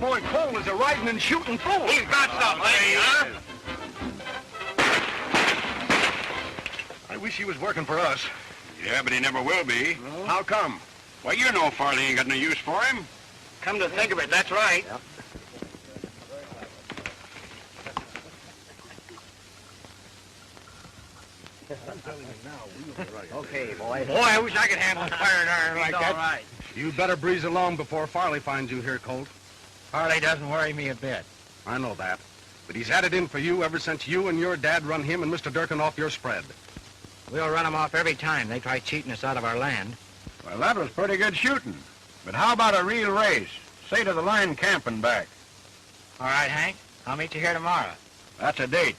boy Cole is a riding and shooting fool. He's got something, huh? I wish he was working for us. Yeah, but he never will be. No? How come? Well, you know Farley ain't got no use for him. Come to think of it, that's right. Yep. Okay, boy. Boy, I wish I could handle a firing iron like that. All right. You'd better breeze along before Farley finds you here, Colt. Farley doesn't worry me a bit. I know that. But he's had it in for you ever since you and your dad run him and Mr. Durkin off your spread. We'll run them off every time they try cheating us out of our land. Well, that was pretty good shooting. But how about a real race? Say to the line camp and back. All right, Hank. I'll meet you here tomorrow. That's a date.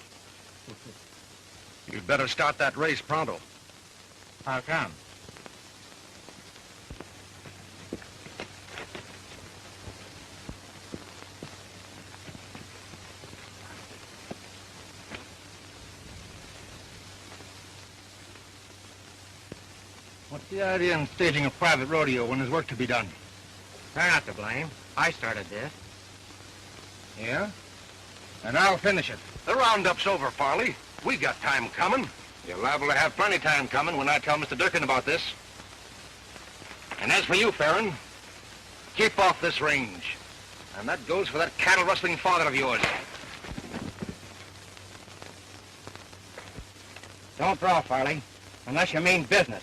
You'd better start that race pronto. How come? What's the idea in staging a private rodeo when there's work to be done? They're not to blame. I started this. Yeah? And I'll finish it. The roundup's over, Farley. We got time coming. You're liable to have plenty time coming when I tell Mr. Durkin about this. And as for you, Farron, keep off this range. And that goes for that cattle-rustling father of yours. Don't draw, Farley, unless you mean business.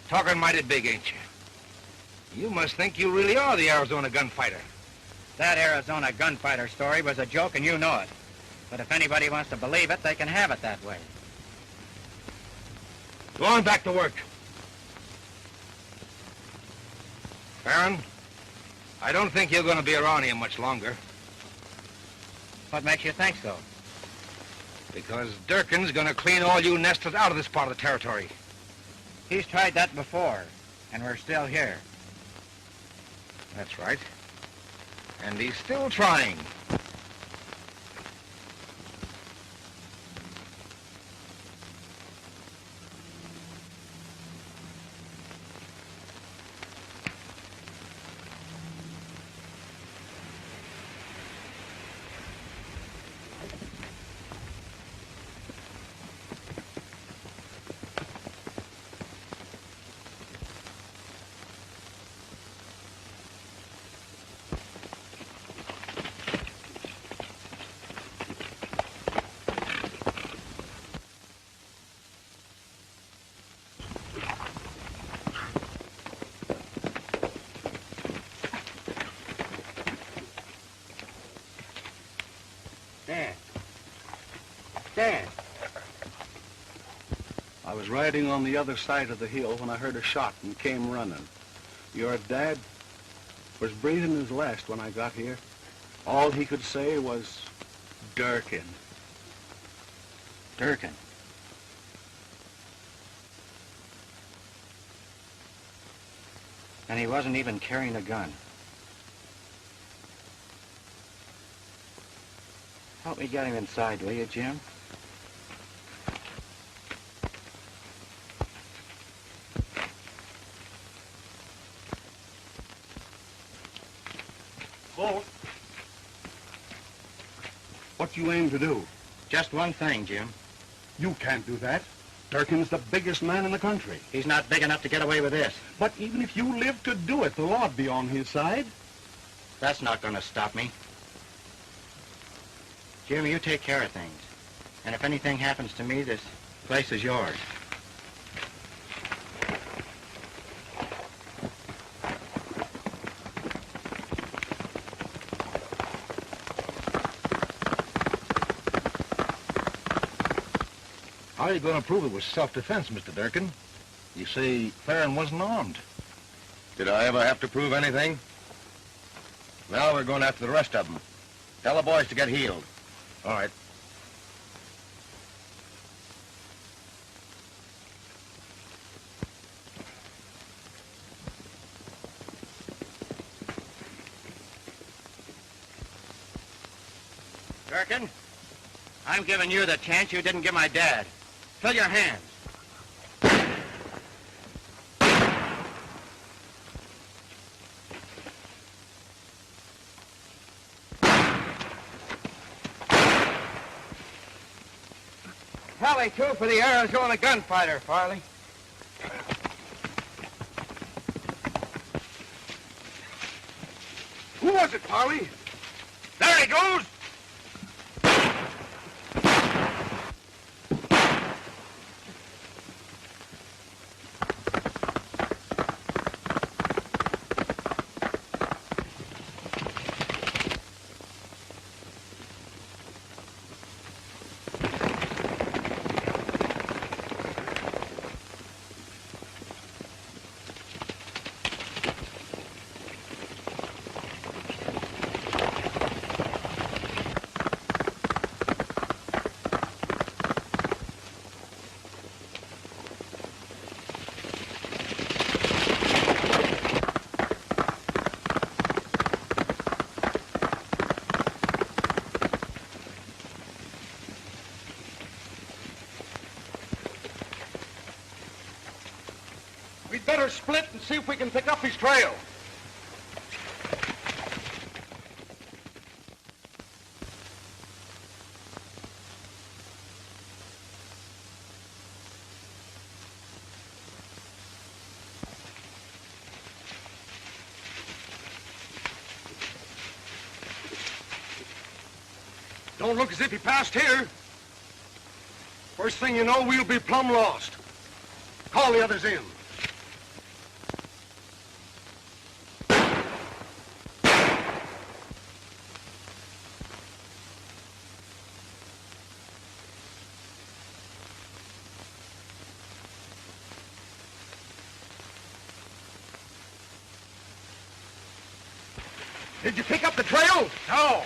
Talking mighty big, ain't you? You must think you really are the Arizona gunfighter. That Arizona gunfighter story was a joke, and you know it. But if anybody wants to believe it, they can have it that way. Go on back to work. Farron, I don't think you're going to be around here much longer. What makes you think so? Because Durkin's going to clean all you nesters out of this part of the territory. He's tried that before, and we're still here. That's right. And he's still trying. Dan. I was riding on the other side of the hill when I heard a shot and came running. Your dad was breathing his last when I got here. All he could say was, Durkin. Durkin. And he wasn't even carrying a gun. Help me get him inside, will you, Jim? Colt, what you aim to do? Just one thing, Jim. You can't do that. Durkin's the biggest man in the country. He's not big enough to get away with this. But even if you live to do it, the law'd be on his side. That's not going to stop me. Jim, you take care of things. And if anything happens to me, this place is yours. How are you going to prove it was self-defense, Mr. Durkin? You say Farron wasn't armed. Did I ever have to prove anything? Now we're going after the rest of them. Tell the boys to get healed. All right. Durkin, I'm giving you the chance you didn't give my dad. Fill your hands. Tally, two for the Arizona Gunfighter, Farley. Who was it, Parley? There he goes! We'd better split and see if we can pick up his trail. Don't look as if he passed here. First thing you know, we'll be plumb lost. Call the others in. Did you pick up the trail? No.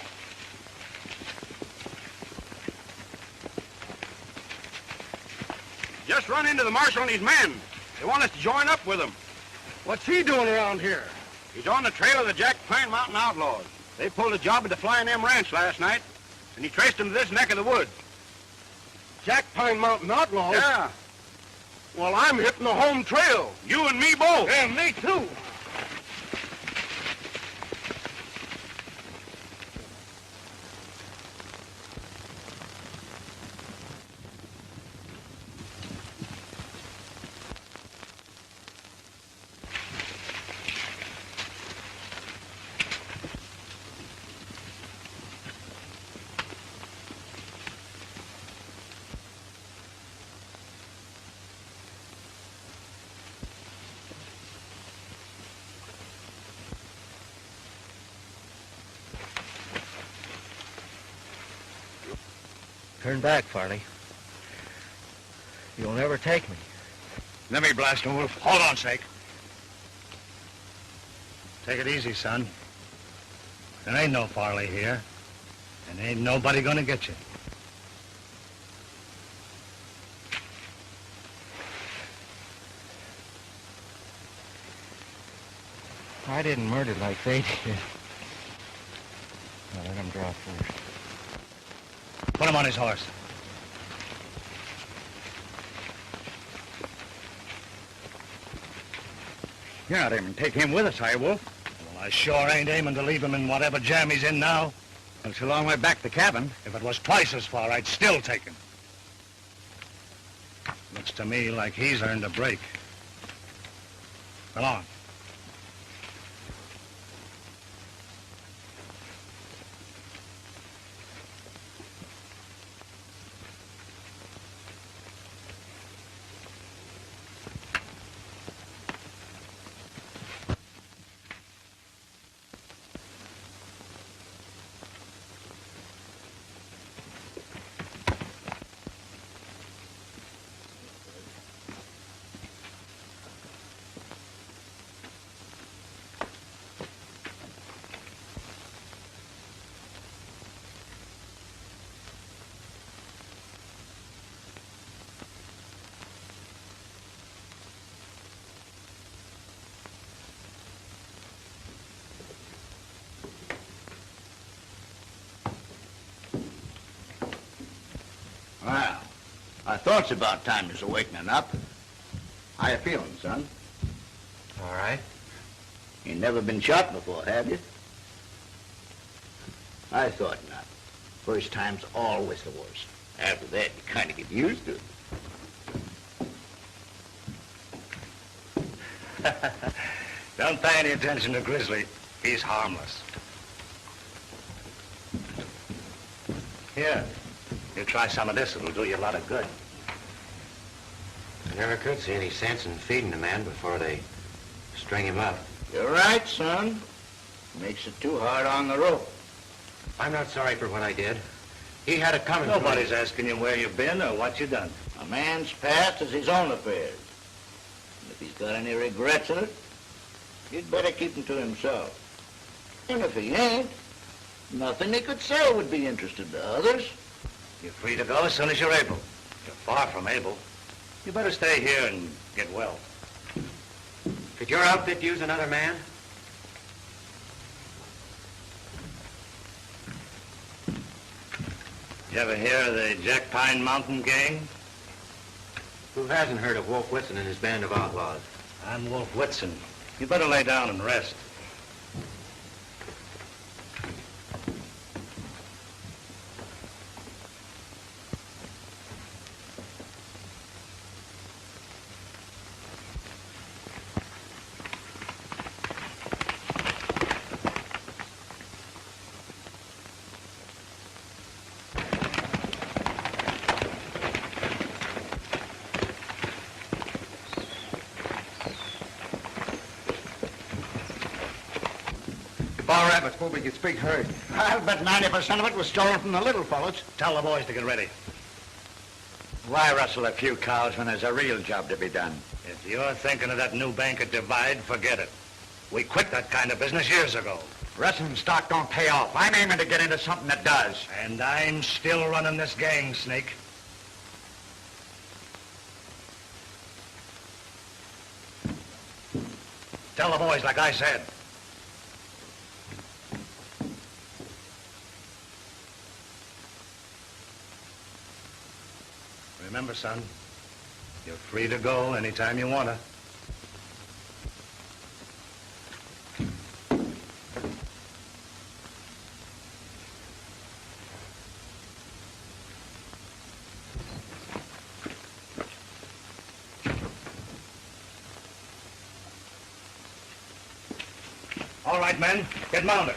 Just run into the marshal and his men. They want us to join up with them. What's he doing around here? He's on the trail of the Jack Pine Mountain Outlaws. They pulled a job at the Flying M Ranch last night, and he traced them to this neck of the woods. Jack Pine Mountain Outlaws? Yeah. Well, I'm hitting the home trail. You and me both. Yeah, me too. Turn back, Farley. You'll never take me. Let me blast him, Wolf. Hold on, Sake. Take it easy, son. There ain't no Farley here, and ain't nobody gonna get you. I didn't murder like they did. Now let him draw first. Put him on his horse. You're not aiming to take him with us, are you, Wolf? Well, I sure ain't aiming to leave him in whatever jam he's in now. Well, it's a long way back to the cabin. If it was twice as far, I'd still take him. Looks to me like he's earned a break. Come on. I thought it's about time you was awakening up. How you feeling, son? All right. You never been shot before, have you? I thought not. First time's always the worst. After that, you kind of get used to it. Don't pay any attention to Grizzly. He's harmless. Here, you try some of this. It'll do you a lot of good. I never could see any sense in feeding a man before they string him up. You're right, son. Makes it too hard on the rope. I'm not sorry for what I did. He had it coming. Nobody's asking you where you've been or what you done. A man's past is his own affairs. And if he's got any regrets in it, he'd better keep them to himself. And if he ain't, nothing he could say would be interesting to others. You're free to go as soon as you're able. You're far from able. You better stay here and get well. Could your outfit use another man? You ever hear of the Jack Pine Mountain Gang? Who hasn't heard of Wolf Whitson and his band of outlaws? I'm Wolf Whitson. You better lay down and rest. All right, let's move. We can speak hurry. I'll bet 90% of it was stolen from the little fellas. Tell the boys to get ready. Why rustle a few cows when there's a real job to be done? If you're thinking of that new bank at Divide, forget it. We quit that kind of business years ago. Wrestling stock don't pay off. I'm aiming to get into something that does. And I'm still running this gang, Snake. Tell the boys like I said. Remember, son, you're free to go anytime you want to. All right, men, get mounted.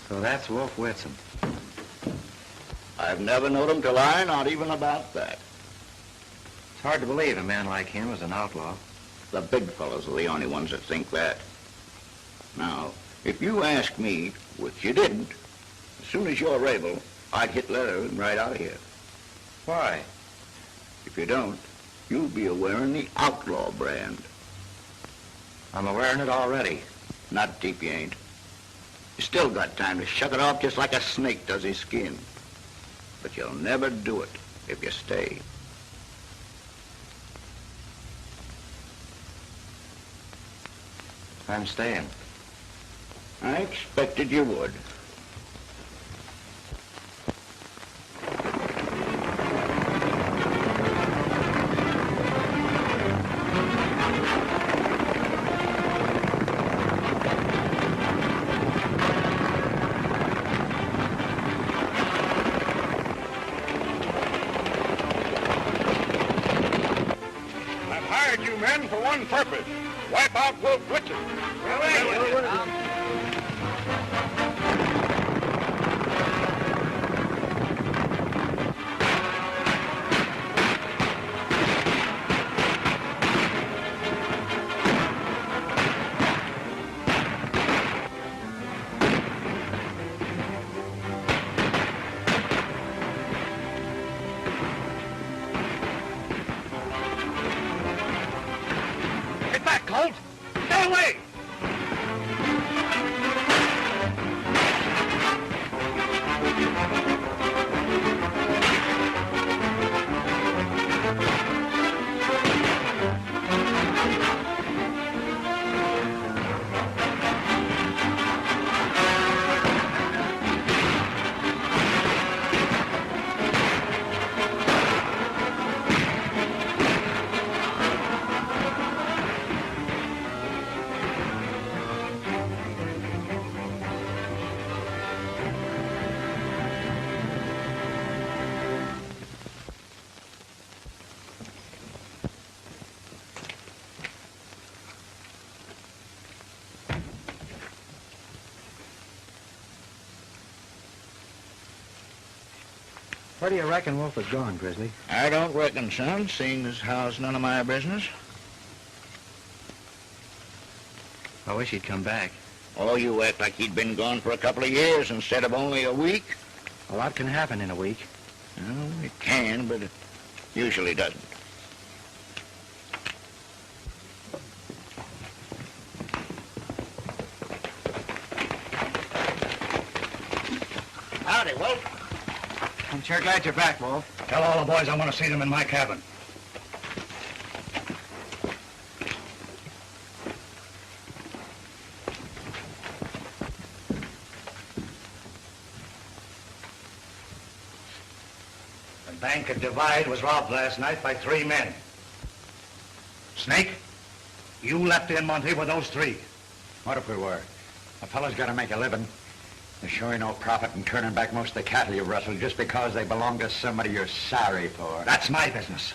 So that's Wolf Whitson. I've never known him to lie, not even about that. It's hard to believe a man like him was an outlaw. The big fellows are the only ones that think that. Now, if you ask me, which you didn't, as soon as you're able, I'd hit leather and right out of here. Why? If you don't, you'll be wearing the outlaw brand. I'm wearing it already. Not deep you ain't. You still got time to shuck it off just like a snake does his skin. But you'll never do it if you stay. I'm staying. I expected you would. Men for one purpose, wipe out Wolf Whitson. Colt, get away! Where do you reckon Wolf is gone, Grizzly? I don't reckon, son, seeing as how it's none of my business. I wish he'd come back. Oh, you act like he'd been gone for a couple of years instead of only a week. A lot can happen in a week. Well, it can, but it usually doesn't. Howdy, Wolf. I'm sure glad you're back, Wolf. Tell all the boys I want to see them in my cabin. The bank at Divide was robbed last night by 3 men. Snake, you left in Monte with those 3. What if we were? A fellow's got to make a living. There's sure no profit in turning back most of the cattle you rustled just because they belong to somebody you're sorry for. That's my business.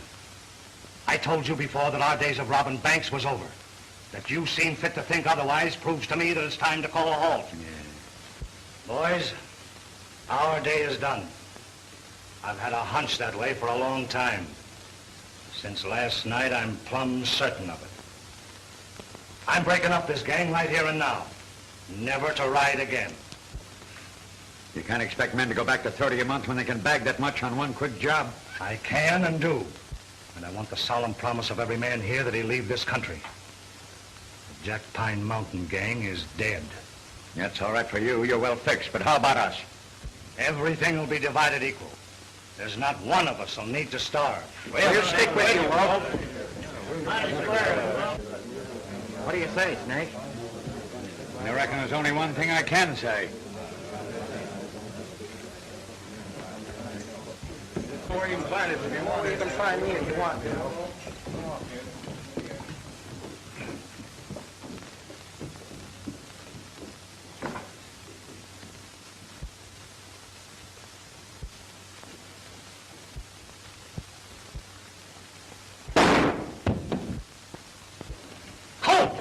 I told you before that our days of robbing banks was over. That you seem fit to think otherwise proves to me that it's time to call a halt. Boys, our day is done. I've had a hunch that way for a long time. Since last night, I'm plumb certain of it. I'm breaking up this gang right here and now. Never to ride again. You can't expect men to go back to 30 a month when they can bag that much on one quick job. I can and do. And I want the solemn promise of every man here that he'll leave this country. The Jack Pine Mountain gang is dead. That's all right for you. You're well fixed. But how about us? Everything will be divided equal. There's not one of us will need to starve. We'll stick with you, Wolf. What do you say, Snake? I reckon there's only one thing I can say. Where you can find it if you want. You can find me if you want. Halt!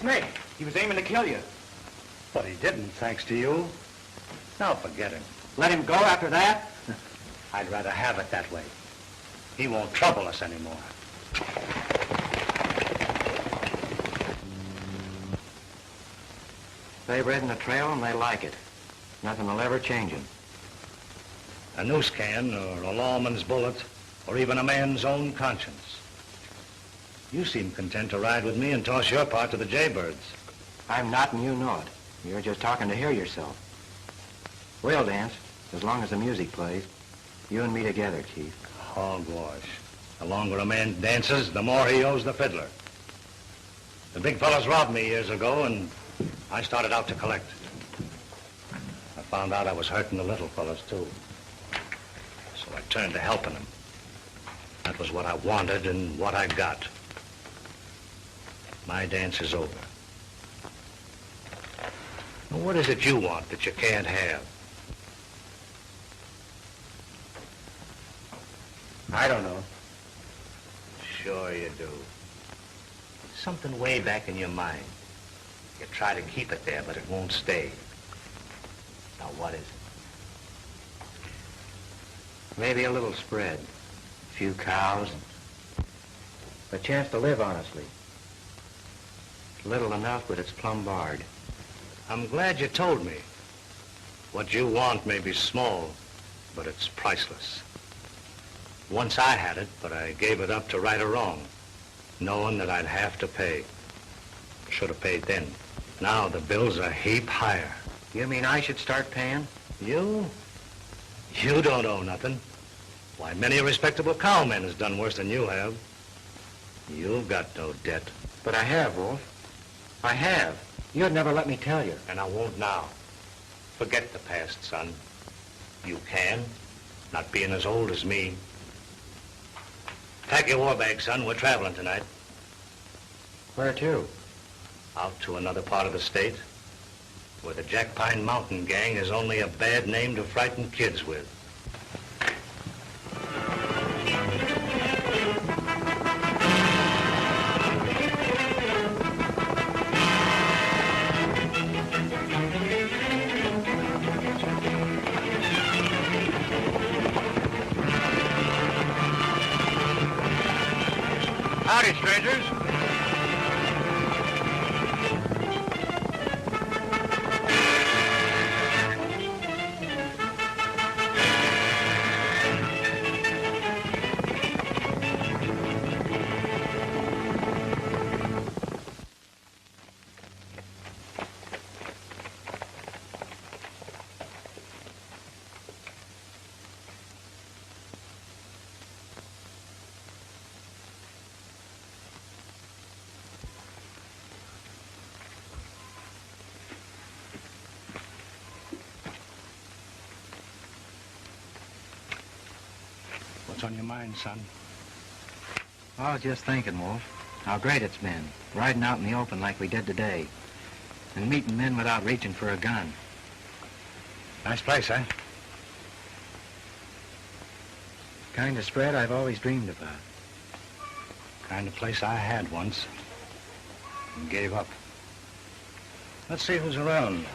Snake, he was aiming to kill you. But he didn't, thanks to you. Now forget him. Let him go after that? I'd rather have it that way. He won't trouble us anymore. They've ridden the trail and they like it. Nothing will ever change them. A noose can, or a lawman's bullet, or even a man's own conscience. You seem content to ride with me and toss your part to the jaybirds. I'm not, and you know it. You're just talking to hear yourself. We'll dance, as long as the music plays. You and me together, Chief. Hogwash. The longer a man dances, the more he owes the fiddler. The big fellas robbed me years ago, and I started out to collect. I found out I was hurting the little fellas, too. So I turned to helping them. That was what I wanted and what I got. My dance is over. Now, what is it you want that you can't have? I don't know. Sure you do. Something way back in your mind. You try to keep it there, but it won't stay. Now, what is it? Maybe a little spread. A few cows. A chance to live honestly. Little enough, but it's plumb barred. I'm glad you told me. What you want may be small, but it's priceless. Once I had it, but I gave it up to right or wrong, knowing that I'd have to pay. Should have paid then. Now the bills are a heap higher. You mean I should start paying? You? You don't owe nothing. Why, many a respectable cowman has done worse than you have. You've got no debt. But I have, Wolf. I have. You'd never let me tell you. And I won't now. Forget the past, son. You can, not being as old as me. Pack your war bag, son. We're traveling tonight. Where to? Out to another part of the state, where the Jack Pine Mountain gang is only a bad name to frighten kids with. Howdy, strangers. What's on your mind, son? I was just thinking, Wolf, how great it's been, riding out in the open like we did today, and meeting men without reaching for a gun. Nice place, eh? Kind of spread I've always dreamed about. Kind of place I had once and gave up. Let's see who's around.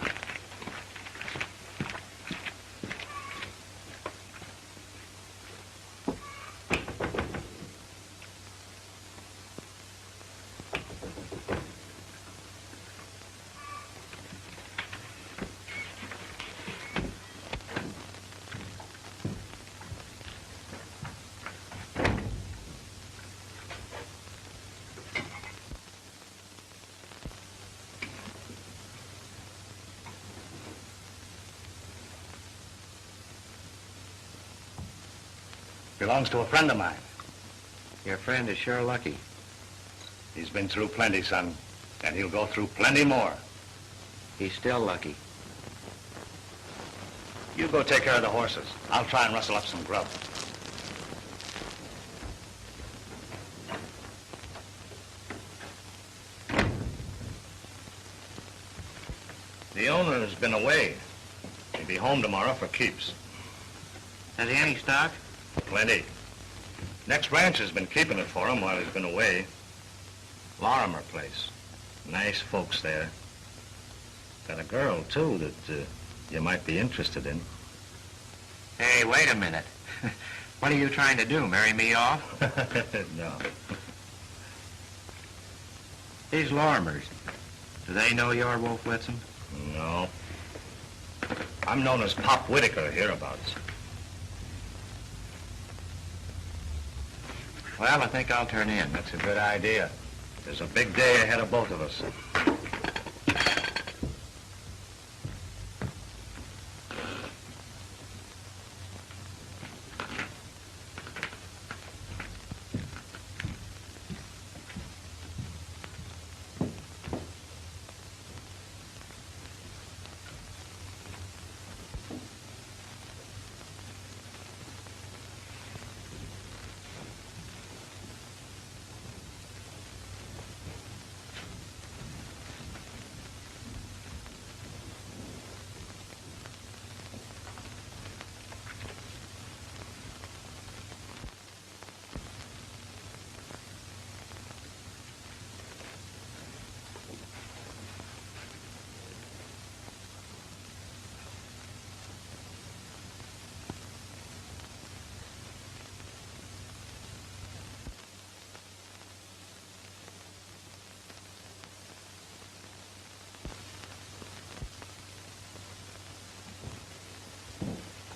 Belongs to a friend of mine. Your friend is sure lucky. He's been through plenty, son, and he'll go through plenty more. He's still lucky. You go take care of the horses. I'll try and rustle up some grub. The owner has been away. He'll be home tomorrow for keeps. Has he any stock? Plenty. Next ranch has been keeping it for him while he's been away. Lorimer place. Nice folks there. Got a girl, too, that you might be interested in. Hey, wait a minute. What are you trying to do, marry me off? No. These Lorimers, do they know you're Wolf Whitson? No. I'm known as Pop Whitaker hereabouts. Well, I think I'll turn in. That's a good idea. There's a big day ahead of both of us.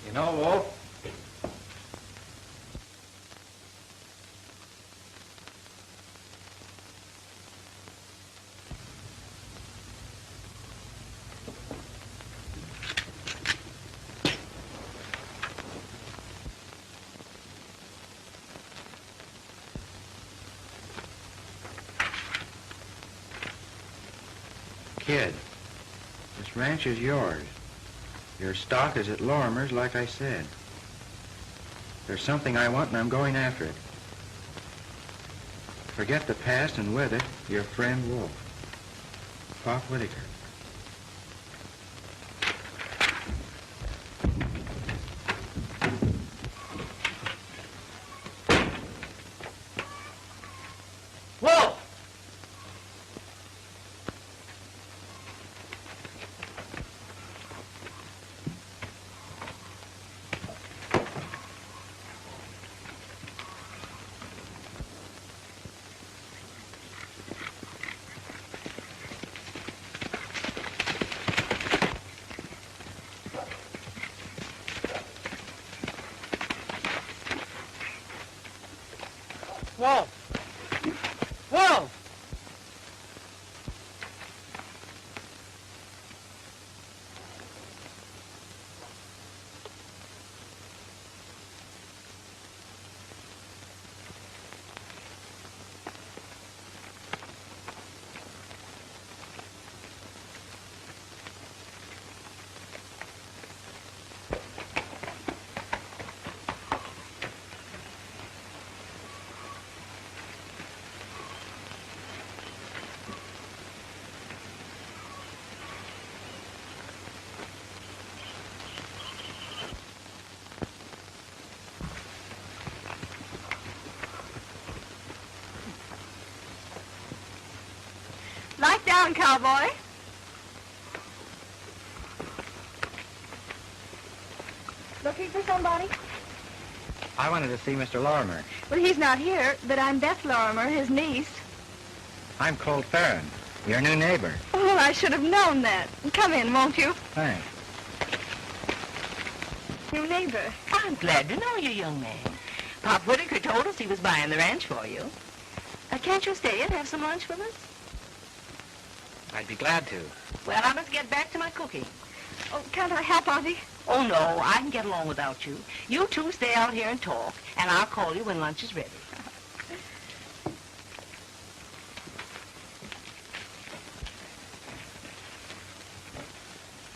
You know, Wolf, kid, this ranch is yours. Your stock is at Lorimer's, like I said. There's something I want, and I'm going after it. Forget the past, and with it, your friend Wolf. Pop Whitaker. Wolf! Whoa! Light down, cowboy. Looking for somebody? I wanted to see Mr. Lorimer. Well, he's not here, but I'm Beth Lorimer, his niece. I'm Colt Farron, your new neighbor. Oh, I should have known that. Come in, won't you? Thanks. New neighbor. I'm glad to know you, young man. Pop Whitaker told us he was buying the ranch for you. Can't you stay and have some lunch with us? I'd be glad to. Well, I must get back to my cooking. Oh, can't I help, Auntie? Oh, no, I can get along without you. You two stay out here and talk, and I'll call you when lunch is ready.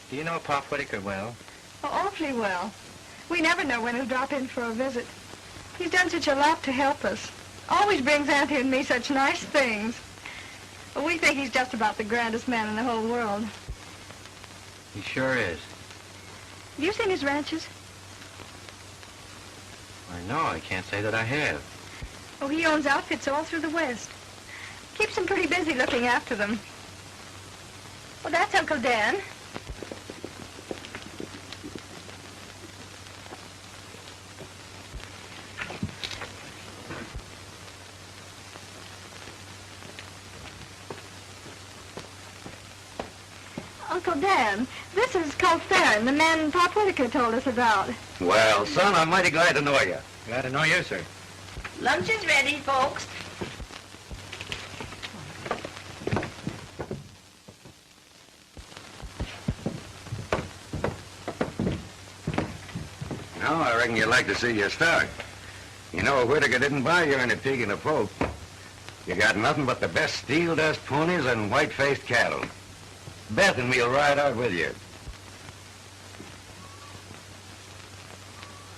Do you know Pop Whitaker well? Oh, awfully well. We never know when he'll drop in for a visit. He's done such a lot to help us. Always brings Auntie and me such nice things. Well, we think he's just about the grandest man in the whole world. He sure is. Have you seen his ranches? Why, no, I can't say that I have. Oh, he owns outfits all through the West. Keeps them pretty busy looking after them. Well, that's Uncle Dan. Uncle Dan, this is Colt Farron, the man Pop Whitaker told us about. Well, son, I'm mighty glad to know you. Glad to know you, sir. Lunch is ready, folks. Now, I reckon you'd like to see your stock. You know, Whitaker didn't buy you any pig in a poke. You got nothing but the best steel dust ponies and white-faced cattle. Beth and me'll ride out with you.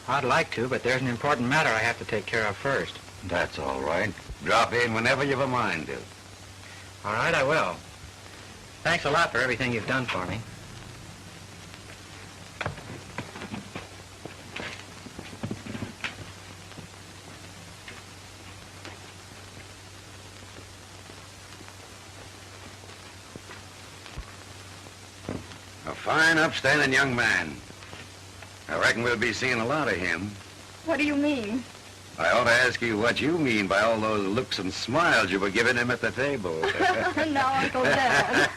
I'd like to, but there's an important matter I have to take care of first. That's all right. Drop in whenever you've a mind to. All right, I will. Thanks a lot for everything you've done for me. A fine, upstanding young man. I reckon we'll be seeing a lot of him. What do you mean? I ought to ask you what you mean by all those looks and smiles you were giving him at the table. No, Uncle Dan.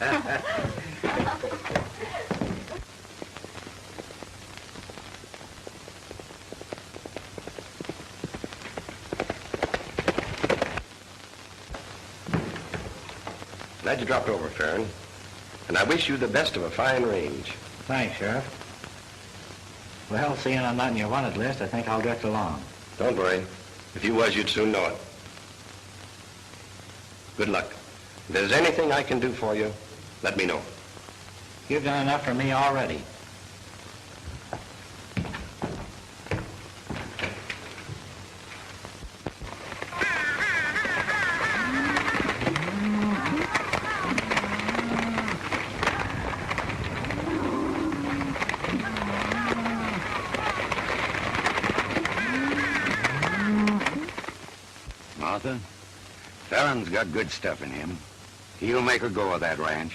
Glad you dropped over, Farron. And I wish you the best of a fine range. Thanks, Sheriff. Well, seeing I'm not in your wanted list, I think I'll drift along. Don't worry. If you was, you'd soon know it. Good luck. If there's anything I can do for you, let me know. You've done enough for me already. Martha, Farron's got good stuff in him. He'll make her go of that ranch.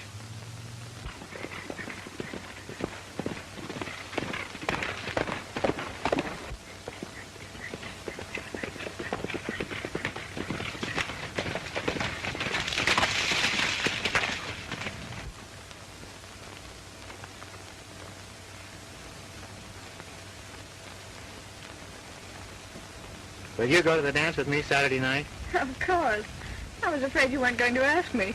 Will you go to the dance with me Saturday night? Of course. I was afraid you weren't going to ask me.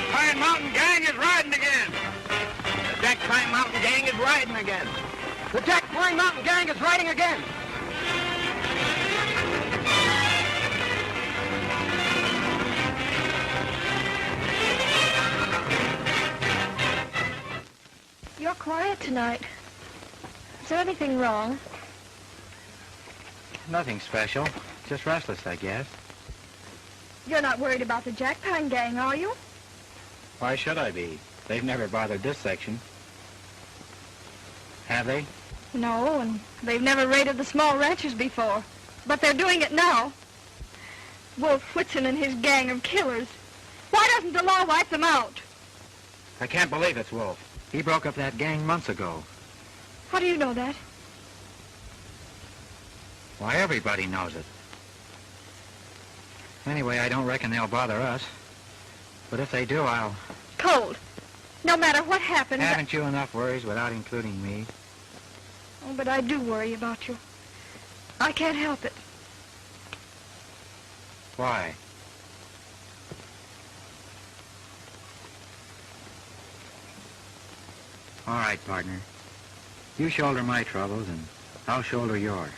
Pine Mountain Gang is riding again. The Jack Pine Mountain Gang is riding again. The Jack Pine Mountain Gang is riding again. You're quiet tonight. Is there anything wrong? Nothing special. Just restless, I guess. You're not worried about the Jack Pine Gang, are you? Why should I be? They've never bothered this section. Have they? No, and they've never raided the small ranches before. But they're doing it now. Wolf Whitson and his gang of killers. Why doesn't the law wipe them out? I can't believe it's Wolf. He broke up that gang months ago. How do you know that? Why, everybody knows it. Anyway, I don't reckon they'll bother us. But if they do, I'll... Cold. No matter what happens... Haven't you enough worries without including me? Oh, but I do worry about you. I can't help it. Why? All right, partner. You shoulder my troubles, and I'll shoulder yours.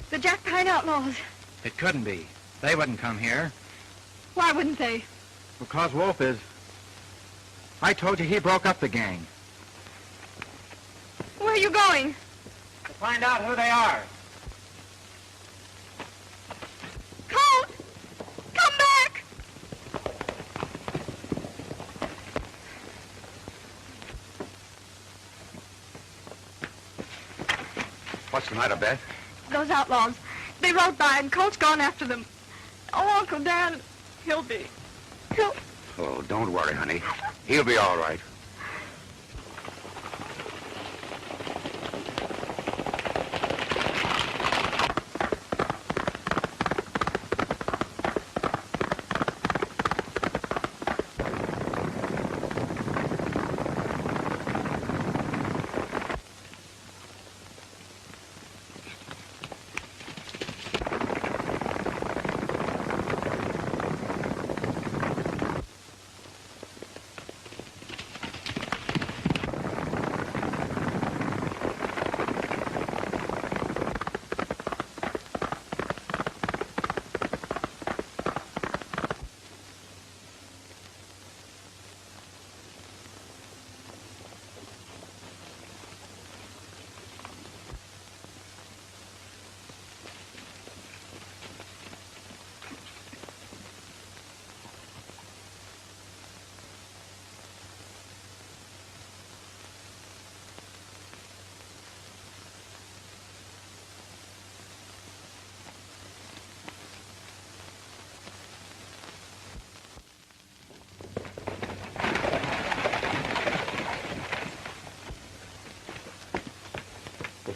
The Jack Pine outlaws. It couldn't be. They wouldn't come here. Why wouldn't they? Because Wolf is... I told you he broke up the gang. Where are you going? To find out who they are. Colt! Come back! What's the matter, Beth? Those outlaws. They rode by and Colt's gone after them. Oh, Uncle Dan, he'll... Oh, don't worry, honey. He'll be all right.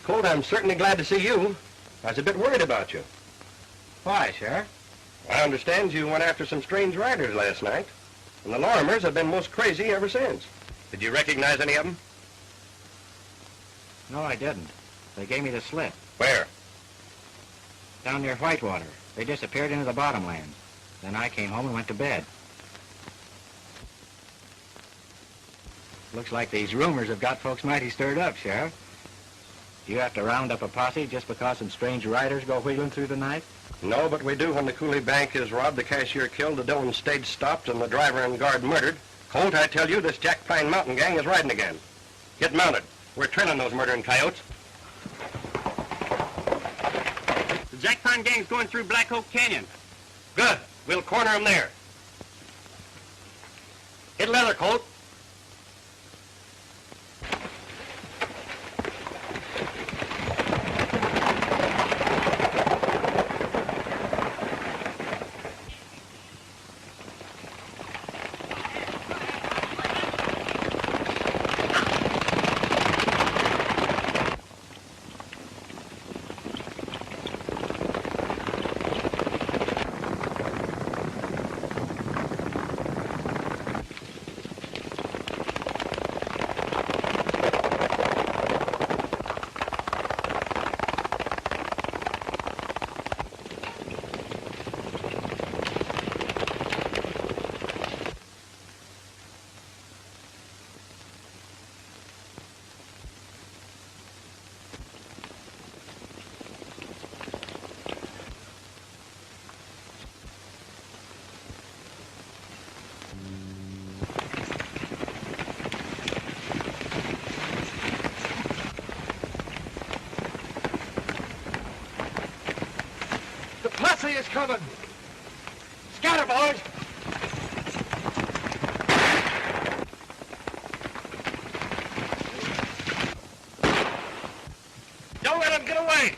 Colt, I'm certainly glad to see you. I was a bit worried about you. Why, Sheriff? I understand you went after some strange riders last night, and the Lorimers have been most crazy ever since. Did you recognize any of them? No, I didn't. They gave me the slip. Where? Down near Whitewater. They disappeared into the bottomlands. Then I came home and went to bed. Looks like these rumors have got folks mighty stirred up, Sheriff. Do you have to round up a posse just because some strange riders go wheeling through the night? No, but we do when the Cooley Bank is robbed, the cashier killed, the Dillon stage stopped, and the driver and guard murdered. Colt, I tell you, this Jack Pine Mountain Gang is riding again. Get mounted. We're trailing those murdering coyotes. The Jack Pine Gang's going through Black Oak Canyon. Good. We'll corner them there. Hit leather, Colt. coming. Scatter, boys. Don't let them get away.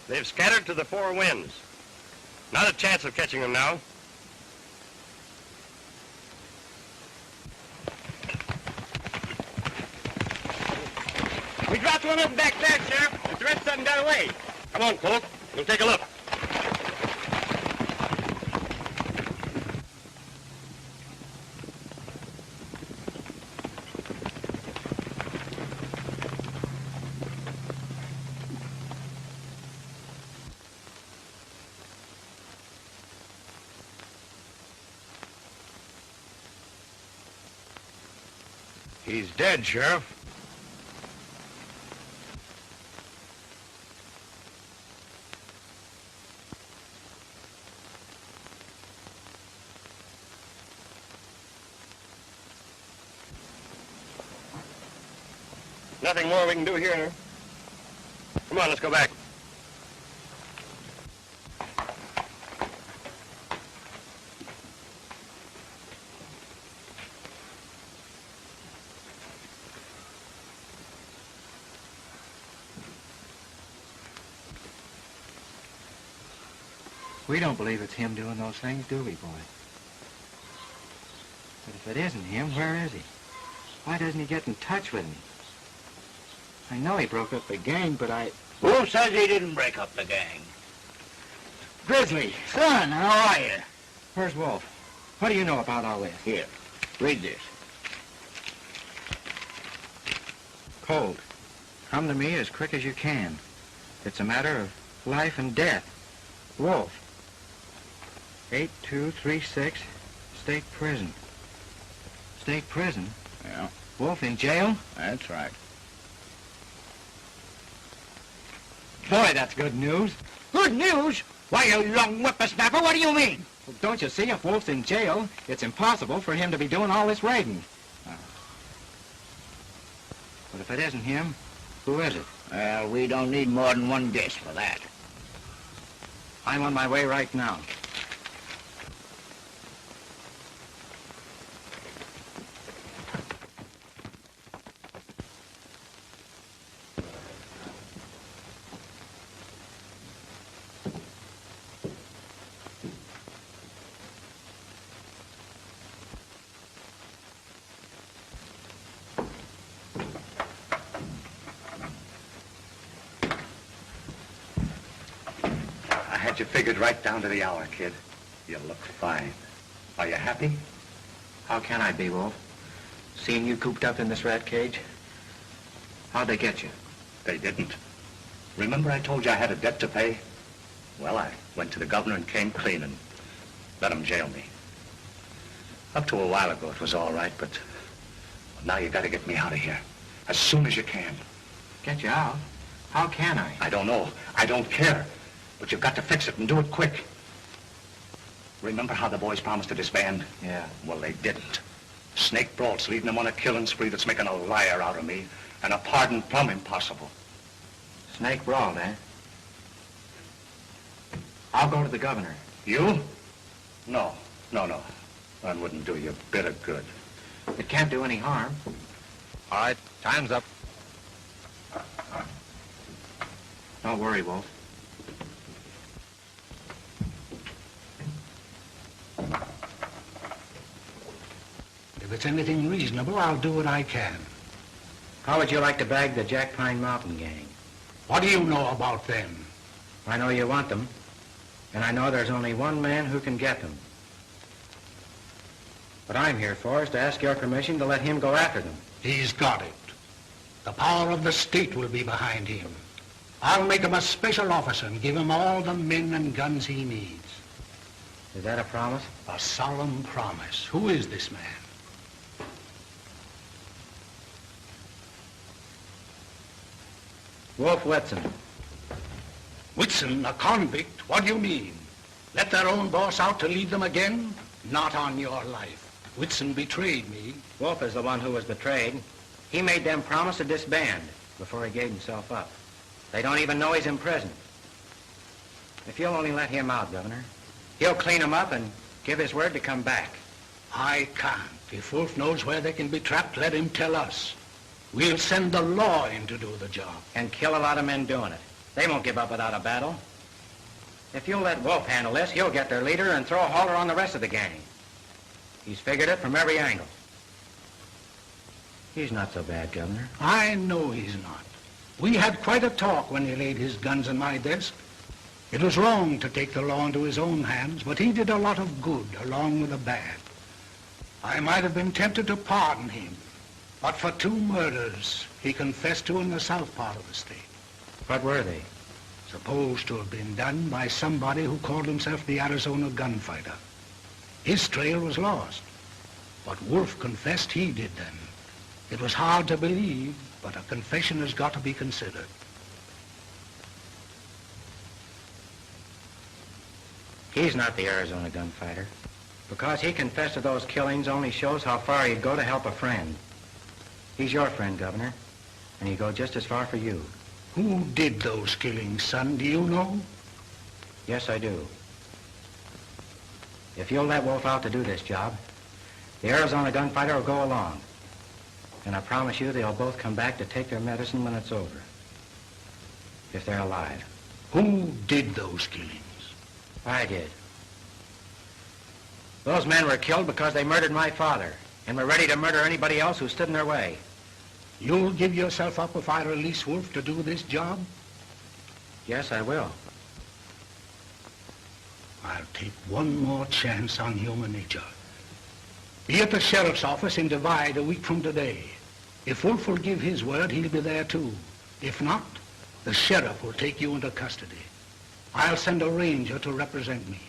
They've scattered to the four winds. Not a chance of catching them now. We dropped one of them back there, Sheriff. But the rest of them got away. Come on, Colt. We'll take a look. He's dead, Sheriff. Nothing more we can do here. Come on, let's go back. We don't believe it's him doing those things, do we, boy? But if it isn't him, where is he? Why doesn't he get in touch with me? I know he broke up the gang, but Who says he didn't break up the gang? Grizzly! Son, how are you? Where's Wolf? What do you know about all this? Here, read this. Cold. Come to me as quick as you can. It's a matter of life and death. Wolf. 8236, State Prison. State Prison? Yeah, Wolf in jail? that's right. Boy, that's good news. Good news? Why, you young whippersnapper, what do you mean? Well, don't you see, if Wolf's in jail, it's impossible for him to be doing all this raiding. But if it isn't him, who is it? Well, we don't need more than one guess for that. I'm on my way right now. I had you figured right down to the hour, kid. You look fine. Are you happy? How can I be, Wolf? Seeing you cooped up in this rat cage? How'd they get you? They didn't. Remember I told you I had a debt to pay? Well, I went to the governor and came clean and let him jail me. Up to a while ago, it was all right, but now you got to get me out of here as soon as you can. Get you out? How can I? I don't know. I don't care. But you've got to fix it and do it quick. Remember how the boys promised to disband? Yeah. Well, they didn't. Snake Brault's leading them on a killing spree that's making a liar out of me and a pardon plumb impossible. Snake Brault, eh? I'll go to the governor. You? No. That wouldn't do you a bit of good. It can't do any harm. All right, time's up. Don't worry, Wolf. If it's anything reasonable, I'll do what I can. How would you like to bag the Jack Pine Mountain gang? What do you know about them? I know you want them, and I know there's only one man who can get them. What I'm here for is to ask your permission to let him go after them. He's got it. The power of the state will be behind him. I'll make him a special officer and give him all the men and guns he needs. Is that a promise? A solemn promise. Who is this man? Wolf Whitson. Whitson, a convict? What do you mean? Let their own boss out to lead them again? Not on your life. Whitson betrayed me. Wolf is the one who was betrayed. He made them promise to disband before he gave himself up. They don't even know he's in prison. If you'll only let him out, Governor, he'll clean them up and give his word to come back. I can't. If Wolf knows where they can be trapped, let him tell us. We'll send the law in to do the job. And kill a lot of men doing it. They won't give up without a battle. If you'll let Wolf handle this, he'll get their leader and throw a halter on the rest of the gang. He's figured it from every angle. He's not so bad, Governor. I know he's not. We had quite a talk when he laid his guns on my desk. It was wrong to take the law into his own hands, but he did a lot of good along with the bad. I might have been tempted to pardon him, but for 2 murders he confessed to in the south part of the state. What were they? Supposed to have been done by somebody who called himself the Arizona Gunfighter. His trail was lost, but Wolf confessed he did them. It was hard to believe, but a confession has got to be considered. He's not the Arizona Gunfighter. Because he confessed to those killings only shows how far he'd go to help a friend. He's your friend, Governor, and he'd go just as far for you. Who did those killings, son? Do you know? Yes, I do. If you'll let Wolf out to do this job, the Arizona Gunfighter will go along. And I promise you they'll both come back to take their medicine when it's over. If they're alive. Who did those killings? I did. Those men were killed because they murdered my father and were ready to murder anybody else who stood in their way. You'll give yourself up if I release Wolf to do this job? Yes, I will. I'll take one more chance on human nature. Be at the sheriff's office in Divide a week from today. If Wolf will give his word, he'll be there too. If not, the sheriff will take you into custody. I'll send a ranger to represent me.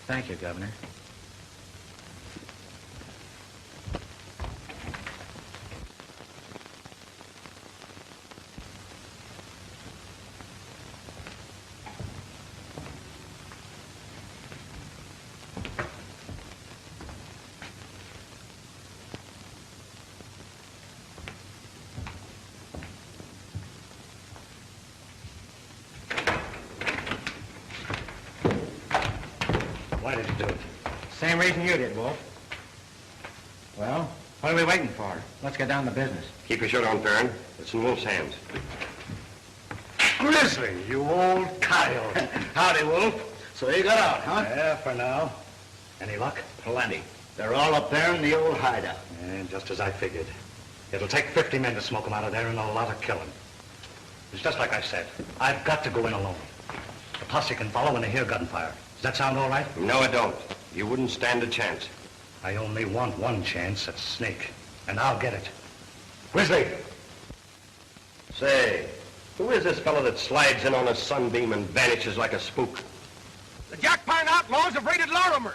Thank you, Governor. Why did you do it? Same reason you did, Wolf. Well, what are we waiting for? Let's get down to business. Keep your shirt on, Farron. It's in Wolf's hands. Grizzly, you old coyote. Howdy, Wolf. So you got out, huh? Yeah, for now. Any luck? Plenty. They're all up there in the old hideout. And just as I figured. It'll take 50 men to smoke them out of there and a lot of killing. It's just like I said. I've got to go in alone. The posse can follow when they hear gunfire. Does that sound all right? No, it don't. You wouldn't stand a chance. I only want one chance at Snake, and I'll get it. Grizzly! Say, who is this fellow that slides in on a sunbeam and vanishes like a spook? The Jack Pine outlaws have raided Lorimer's.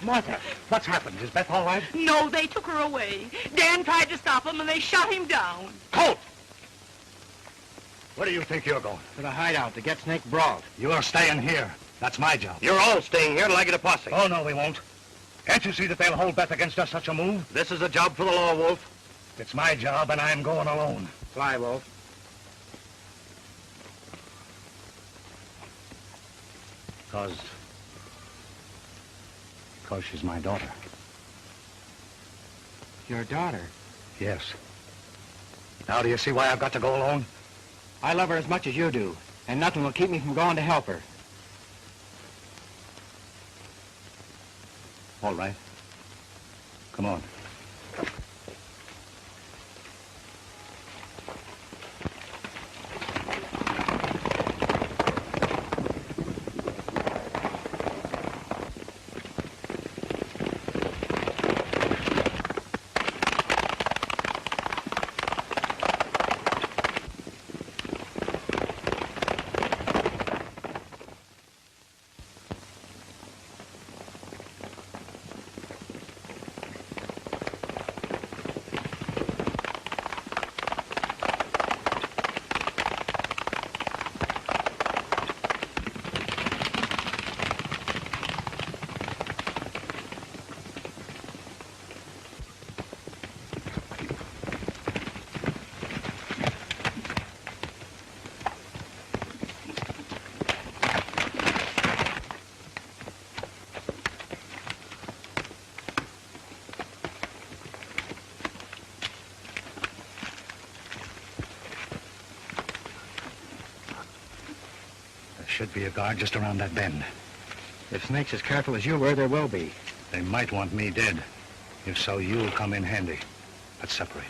Martha, what's happened? Is Beth all right? No, they took her away. Dan tried to stop him, and they shot him down. Colt! Where do you think you're going? To the hideout to get Snake brought. You're staying here. That's my job. You're all staying here till I get a posse. Oh, no, we won't. Can't you see that they'll hold Beth against us such a move? This is a job for the law, Wolf. It's my job, and I'm going alone. Fly, Wolf. Because she's my daughter. Your daughter? Yes. Now do you see why I've got to go alone? I love her as much as you do, and nothing will keep me from going to help her. All right. Come on. Should be a guard just around that bend. If Snake's as careful as you were, there will be. They might want me dead. If so, you'll come in handy. Let's separate.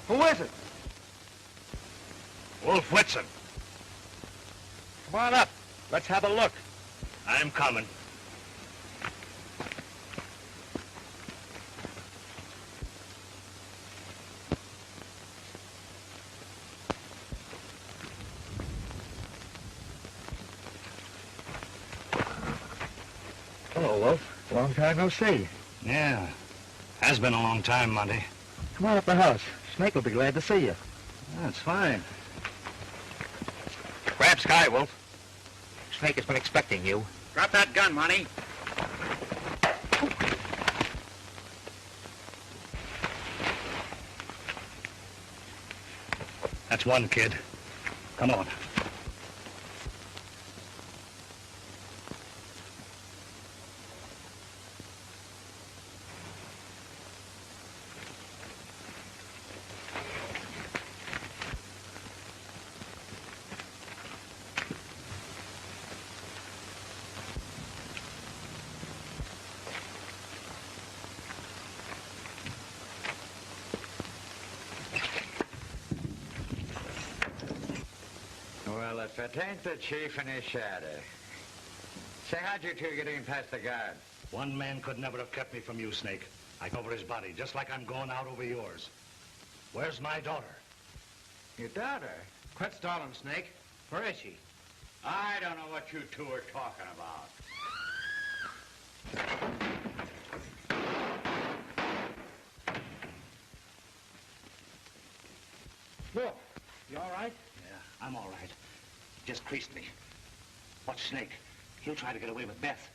Who is it? Wolf Whitson. Come on up. Let's have a look. I'm coming. Hello, Wolf. Long time no see. Yeah. Has been a long time, Monty. Come on up the house. Snake will be glad to see you. That's fine. Grab Sky, Wolf. Snake has been expecting you. Drop that gun, Monty. That's one, kid. Come on. Well, if it ain't the chief and his shadow. Say, how'd you two get in past the guard? One man could never have kept me from you, Snake. I go over his body, just like I'm going out over yours. Where's my daughter? Your daughter? Quit stalling, Snake. Where is she? I don't know what you two are talking about. Look, you all right? Yeah, I'm all right. Just creased me. Watch Snake. He'll try to get away with Beth.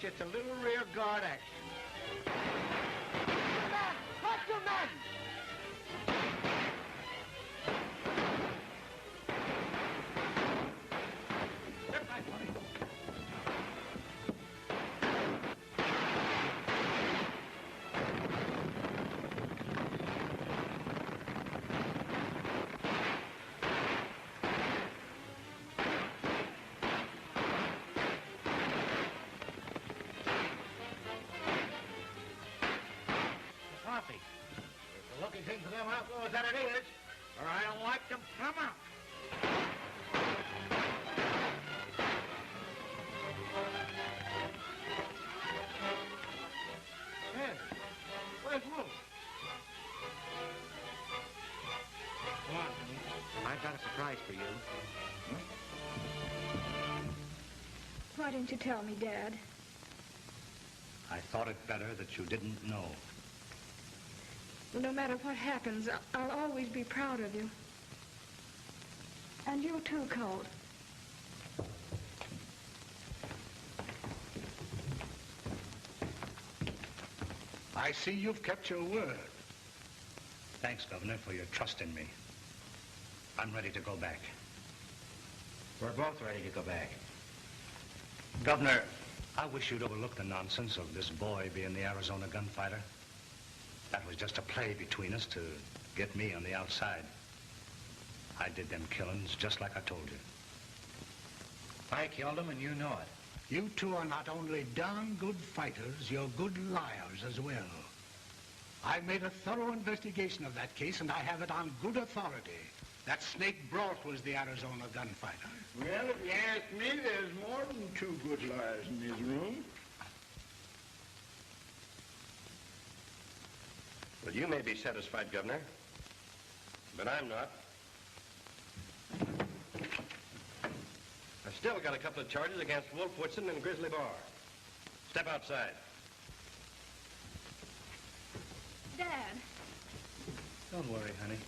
just a little rear guard action. Watch your men! Coffee. It's a lucky thing for them outlaws that it is, or I don't like them come out. Hey, where's Wolf? Come on, honey. I've got a surprise for you. Why didn't you tell me, Dad? I thought it better that you didn't know. No matter what happens, I'll always be proud of you. And you too, Colt. I see you've kept your word. Thanks, Governor, for your trust in me. I'm ready to go back. We're both ready to go back. Governor, I wish you'd overlook the nonsense of this boy being the Arizona gunfighter. That was just a play between us to get me on the outside. I did them killings just like I told you. I killed him and you know it. You two are not only darn good fighters, you're good liars as well. I made a thorough investigation of that case, and I have it on good authority. That Snake Broth was the Arizona gunfighter. Well, if you ask me, there's more than two good liars in this room. Well, you may be satisfied, Governor, but I'm not. I've still got a couple of charges against Wolf Woodson and Grizzly Bar. Step outside. Dad. Don't worry, honey.